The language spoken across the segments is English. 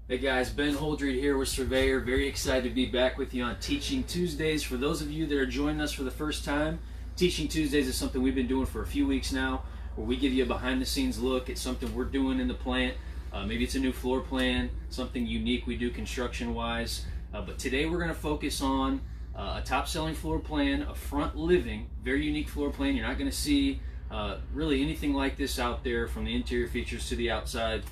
Hey guys, Ben Holdred here with Surveyor. Very excited to be back with you on Teaching Tuesdays. For those of you that are joining us for the first time, Teaching Tuesdays is something we've been doing for a few weeks now, where we give you a behind-the-scenes look at something we're doing in the plant. Maybe it's a new floor plan, something unique we do construction-wise. But today we're going to focus on a top-selling floor plan, a front living, very unique floor plan. You're not going to see really anything like this out there, from the interior features to the outside.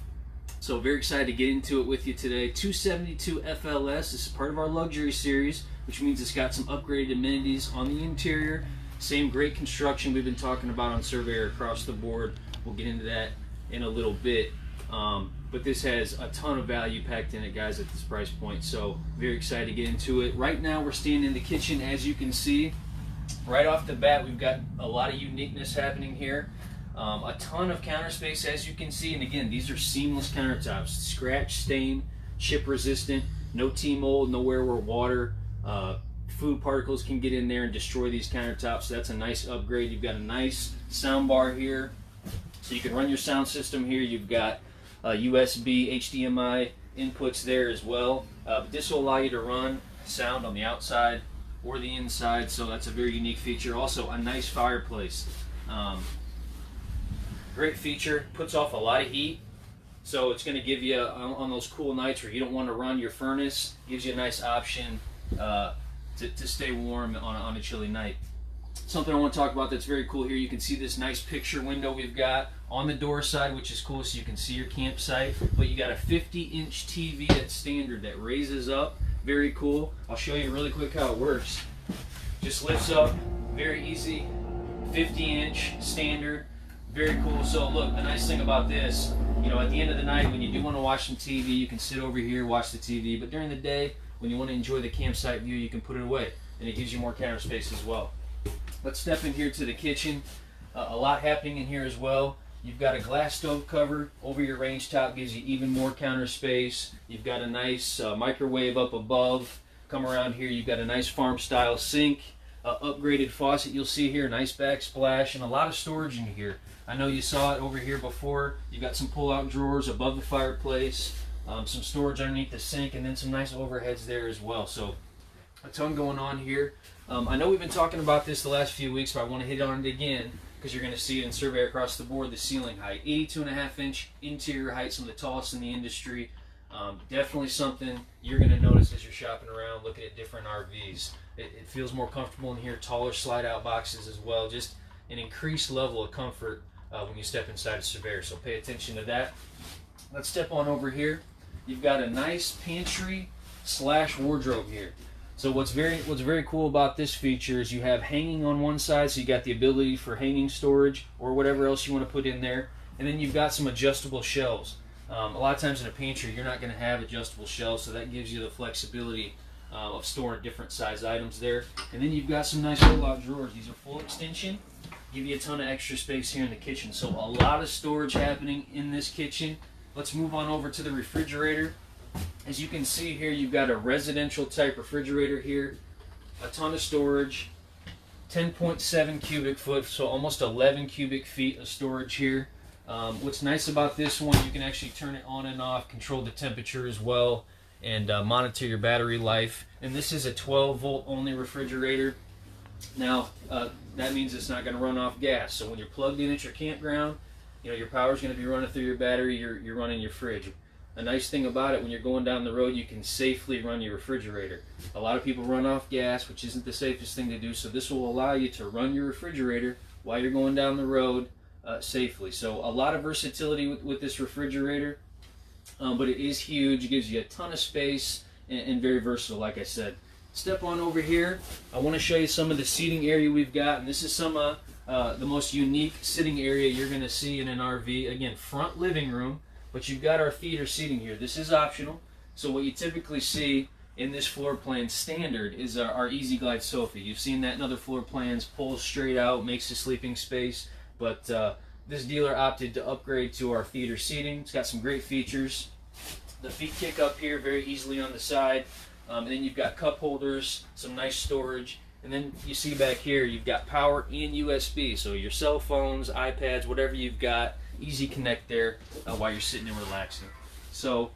So very excited to get into it with you today. 272 FLS. This is part of our luxury series, which means it's got some upgraded amenities on the interior. Same great construction we've been talking about on Surveyor across the board. We'll get into that in a little bit. But this has a ton of value packed in it, guys, at this price point. So very excited to get into it. Right now we're standing in the kitchen, as you can see. Right off the bat, we've got a lot of uniqueness happening here. A ton of counter space, as you can see, and again, these are seamless countertops, scratch, stain, chip resistant, no T-mold, nowhere where water, food particles can get in there and destroy these countertops. So that's a nice upgrade. You've got a nice sound bar here, so you can run your sound system here. You've got USB, HDMI inputs there as well. But this will allow you to run sound on the outside or the inside, so that's a very unique feature. Also, a nice fireplace. Great feature, puts off a lot of heat, so it's going to give you, on those cool nights where you don't want to run your furnace, gives you a nice option to stay warm on a chilly night. Something I want to talk about that's very cool here, you can see this nice picture window we've got on the door side, which is cool, so you can see your campsite, but you got a 50-inch TV that's standard that raises up, very cool. I'll show you really quick how it works. Just lifts up, very easy, 50-inch standard. Very cool. So look, the nice thing about this, you know, at the end of the night when you do want to watch some TV, you can sit over here, watch the TV, but during the day, when you want to enjoy the campsite view, you can put it away, and it gives you more counter space as well. Let's step in here to the kitchen. A lot happening in here as well. You've got a glass stove cover over your range top, gives you even more counter space. You've got a nice microwave up above. Come around here, you've got a nice farm style sink, upgraded faucet you'll see here, nice backsplash, and a lot of storage in here. I know you saw it over here before. You've got some pull-out drawers above the fireplace, some storage underneath the sink, and then some nice overheads there as well. So a ton going on here. I know we've been talking about this the last few weeks, but I want to hit on it again because you're going to see it in Surveyor across the board. The ceiling height, 82.5-inch interior height, some of the tallest in the industry. Definitely something you're going to notice as you're shopping around, looking at different RVs. It feels more comfortable in here. Taller slide-out boxes as well. Just an increased level of comfort when you step inside a Surveyor, so pay attention to that. Let's step on over here. You've got a nice pantry slash wardrobe here. So what's very cool about this feature is you have hanging on one side, so you got the ability for hanging storage or whatever else you want to put in there, and then you've got some adjustable shelves. A lot of times in a pantry you're not going to have adjustable shelves, so that gives you the flexibility of storing different size items there. And then you've got some nice roll-out drawers. These are full extension, give you a ton of extra space here in the kitchen. So a lot of storage happening in this kitchen. Let's move on over to the refrigerator. As you can see here, you've got a residential type refrigerator here, a ton of storage, 10.7 cubic foot, so almost 11 cubic feet of storage here. What's nice about this one, you can actually turn it on and off, control the temperature as well, and monitor your battery life. And this is a 12-volt only refrigerator. Now, that means it's not going to run off gas. So when you're plugged in at your campground, you know, your power's going to be running through your battery, you're running your fridge. A nice thing about it, when you're going down the road, you can safely run your refrigerator. A lot of people run off gas, which isn't the safest thing to do, so this will allow you to run your refrigerator while you're going down the road safely. So a lot of versatility with this refrigerator, but it is huge. It gives you a ton of space and very versatile, like I said. Step on over here. I want to show you some of the seating area we've got, and this is some of the most unique sitting area you're going to see in an RV. Again, front living room, but you've got our theater seating here. This is optional. So what you typically see in this floor plan standard is our Easy Glide sofa. You've seen that in other floor plans, pulls straight out, makes a sleeping space, but this dealer opted to upgrade to our theater seating. It's got some great features. The feet kick up here very easily on the side. And then you've got cup holders, some nice storage, and then you see back here you've got power and USB, so your cell phones, iPads, whatever you've got, easy connect there while you're sitting and relaxing. So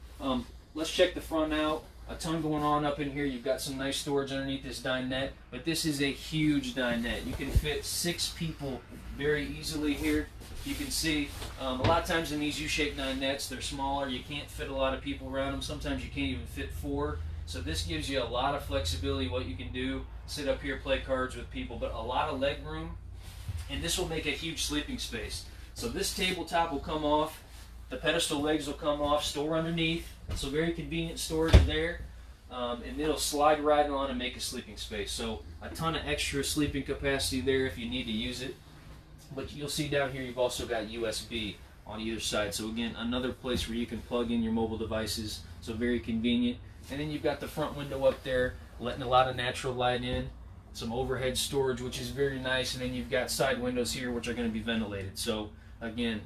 let's check the front out. A ton going on up in here. You've got some nice storage underneath this dinette, but this is a huge dinette. You can fit 6 people very easily here. You can see a lot of times in these U-shaped dinettes, they're smaller. You can't fit a lot of people around them. Sometimes you can't even fit 4. So this gives you a lot of flexibility, what you can do. Sit up here, play cards with people, but a lot of leg room. And this will make a huge sleeping space. So this tabletop will come off. The pedestal legs will come off, store underneath. So very convenient storage there. And it'll slide right on and make a sleeping space. So a ton of extra sleeping capacity there if you need to use it. But you'll see down here you've also got USB on either side. So again, another place where you can plug in your mobile devices. So very convenient. And then you've got the front window up there, letting a lot of natural light in. Some overhead storage, which is very nice. And then you've got side windows here, which are going to be ventilated. So again,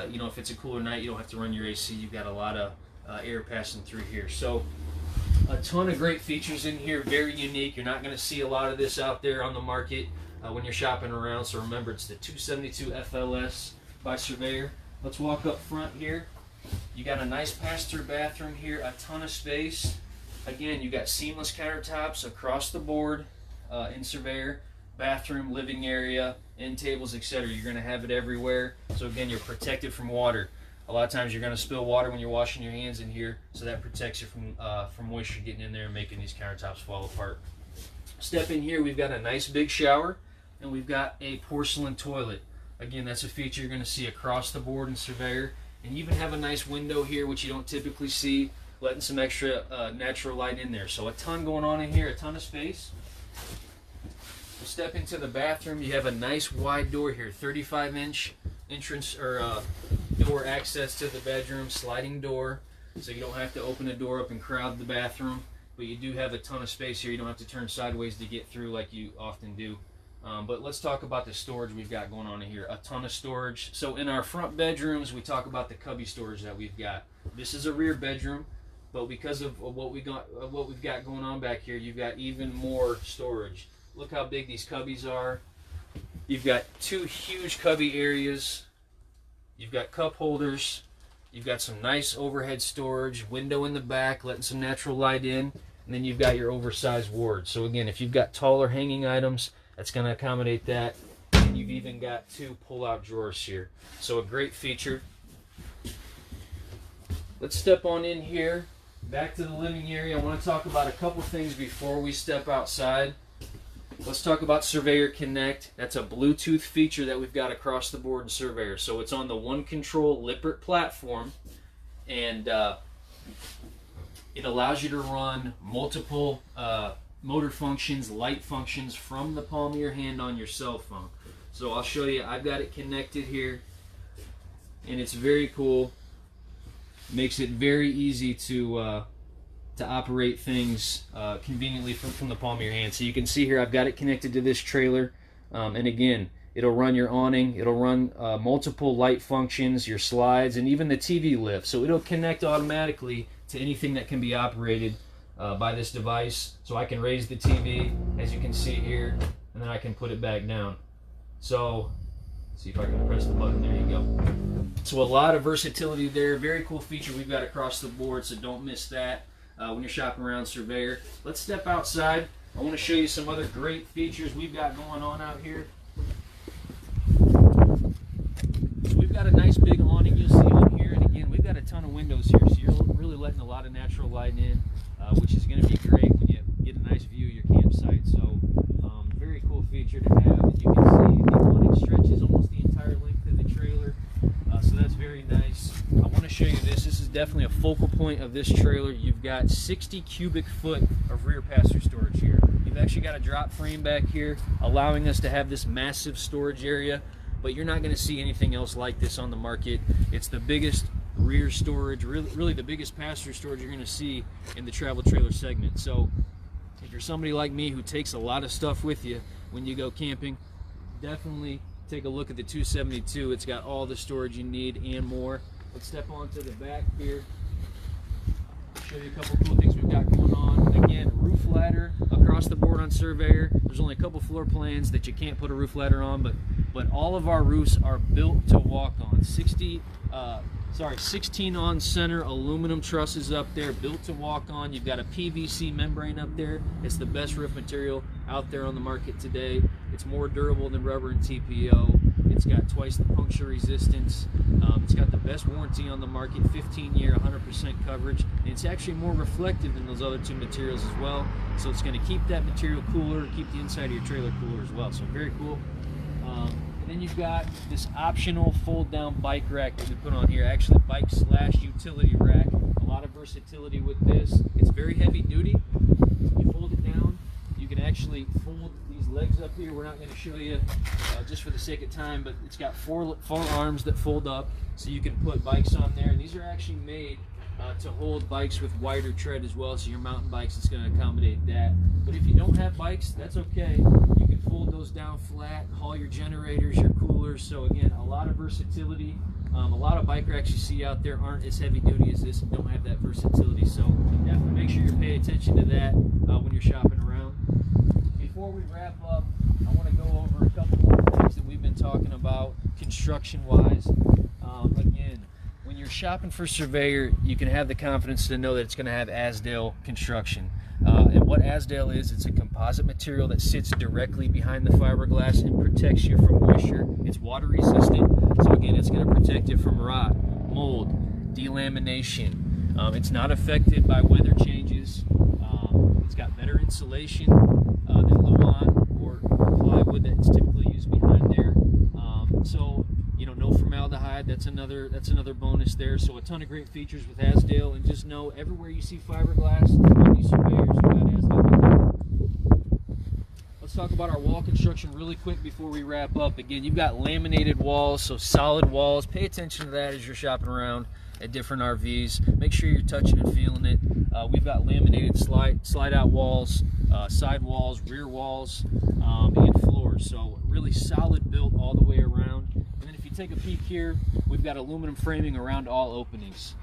you know, if it's a cooler night, you don't have to run your AC. You've got a lot of air passing through here. So a ton of great features in here, very unique. You're not going to see a lot of this out there on the market when you're shopping around. So remember, it's the 272 FLS by Surveyor. Let's walk up front here. You got a nice pass-through bathroom here, a ton of space. Again, you got seamless countertops across the board in Surveyor. Bathroom, living area, end tables, etc. You're going to have it everywhere. So again, you're protected from water. A lot of times you're going to spill water when you're washing your hands in here, so that protects you from moisture getting in there and making these countertops fall apart. Step in here, we've got a nice big shower, and we've got a porcelain toilet. Again, that's a feature you're going to see across the board in Surveyor. And you even have a nice window here, which you don't typically see, letting some extra natural light in there. So a ton going on in here, a ton of space. We'll step into the bathroom. You have a nice wide door here, 35-inch entrance or door access to the bedroom, sliding door, so you don't have to open the door up and crowd the bathroom. But you do have a ton of space here. You don't have to turn sideways to get through like you often do. But let's talk about the storage we've got going on in here. A ton of storage. So in our front bedrooms, we talk about the cubby storage that we've got. This is a rear bedroom, but because of what we've got going on back here, you've got even more storage. Look how big these cubbies are. You've got 2 huge cubby areas. You've got cup holders. You've got some nice overhead storage, window in the back, letting some natural light in, and then you've got your oversized ward. So again, if you've got taller hanging items, that's going to accommodate that. And you've even got 2 pull-out drawers here. So a great feature. Let's step on in here, back to the living area. I want to talk about a couple things before we step outside. Let's talk about Surveyor Connect. That's a Bluetooth feature that we've got across the board in Surveyor. So it's on the One Control Lippert platform, and it allows you to run multiple motor functions, light functions from the palm of your hand on your cell phone. So I'll show you. I've got it connected here, and it's very cool. Makes it very easy to operate things conveniently from the palm of your hand. So you can see here I've got it connected to this trailer, and again, it'll run your awning, it'll run multiple light functions, your slides, and even the TV lift. So it'll connect automatically to anything that can be operated by this device. So I can raise the TV, as you can see here, and then I can put it back down. So see if I can press the button. There you go. So a lot of versatility there. Very cool feature we've got across the board, so don't miss that when you're shopping around Surveyor. Let's step outside. I want to show you some other great features we've got going on out here. So we've got a nice big awning you'll see on here, and again, we've got a ton of windows here, so you're really letting a lot of natural light in, which is going to be great when you get a nice view of your campsite. So very cool feature to have. You can see the awning stretches almost the entire length of the trailer, so that's very nice. I want to show you this. This is definitely a focal point of this trailer. You've got 60 cubic foot of rear passenger storage here. You've actually got a drop frame back here, allowing us to have this massive storage area, but you're not going to see anything else like this on the market. It's the biggest rear storage, really the biggest passenger storage you're going to see in the travel trailer segment. So if you're somebody like me who takes a lot of stuff with you when you go camping, definitely take a look at the 272. It's got all the storage you need and more. Let's step onto the back here. Show you a couple cool things we've got going on. Again, roof ladder across the board on Surveyor. There's only a couple floor plans that you can't put a roof ladder on, but all of our roofs are built to walk on. 60 16 on center aluminum trusses up there, built to walk on. You've got a PVC membrane up there. It's the best roof material out there on the market today. It's more durable than rubber and TPO. It's got twice the puncture resistance. It's got the best warranty on the market, 15-year, 100% coverage. And it's actually more reflective than those other two materials as well. So it's going to keep that material cooler, keep the inside of your trailer cooler as well. So very cool. And then you've got this optional fold-down bike rack that we put on here. Actually, bike / utility rack. A lot of versatility with this. It's very heavy duty. You fold it down. You can actually fold these legs up here. We're not going to show you just for the sake of time, but it's got four arms that fold up, so you can put bikes on there. And these are actually made to hold bikes with wider tread as well. So your mountain bikes, it's going to accommodate that. But if you don't have bikes, that's okay. You can fold those down flat, haul your generators, your coolers. So again, a lot of versatility. A lot of bike racks you see out there aren't as heavy duty as this and don't have that versatility. So definitely make sure you're paying attention to that when you're shopping around. Before we wrap up, I want to go over a couple more things that we've been talking about construction-wise. Again, when you're shopping for Surveyor, you can have the confidence to know that it's going to have Azdel construction. And what Azdel is, it's a composite material that sits directly behind the fiberglass and protects you from moisture. It's water resistant, so again, it's going to protect you from rot, mold, delamination. It's not affected by weather changes. It's got better insulation than Luan or plywood that's typically used behind there. So you know, no formaldehyde. That's another bonus there. So a ton of great features with Azdel, and just know everywhere you see fiberglass on these Surveyors, you got Azdel. Let's talk about our wall construction really quick before we wrap up. Again, you've got laminated walls, so solid walls. Pay attention to that as you're shopping around at different RVs. Make sure you're touching and feeling it. We've got laminated slide out walls, side walls, rear walls, and floors. So really solid built all the way around. And then if you take a peek here, we've got aluminum framing around all openings.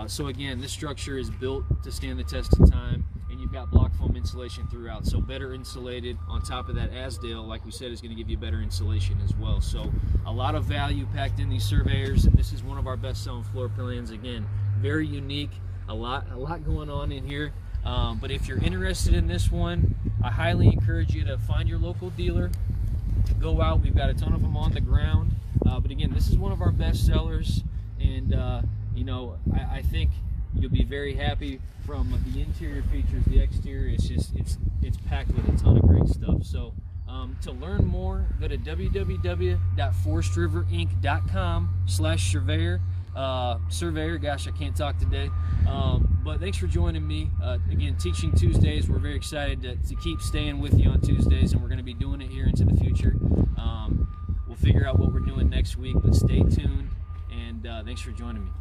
So again, this structure is built to stand the test of time, and you've got block foam insulation throughout. So better insulated. On top of that, Azdel, like we said, is going to give you better insulation as well. So a lot of value packed in these Surveyors, and this is one of our best selling floor plans. Again, very unique. A lot going on in here. But if you're interested in this one, I highly encourage you to find your local dealer. Go out. We've got a ton of them on the ground. But again, this is one of our best sellers, and you know, I think you'll be very happy from the interior features. The exterior, it's packed with a ton of great stuff. So to learn more, go to www.forestriverinc.com/surveyor. Surveyor, gosh, I can't talk today. But thanks for joining me. Again, Teaching Tuesdays, we're very excited to keep staying with you on Tuesdays, and we're going to be doing it here into the future. We'll figure out what we're doing next week, but stay tuned, and thanks for joining me.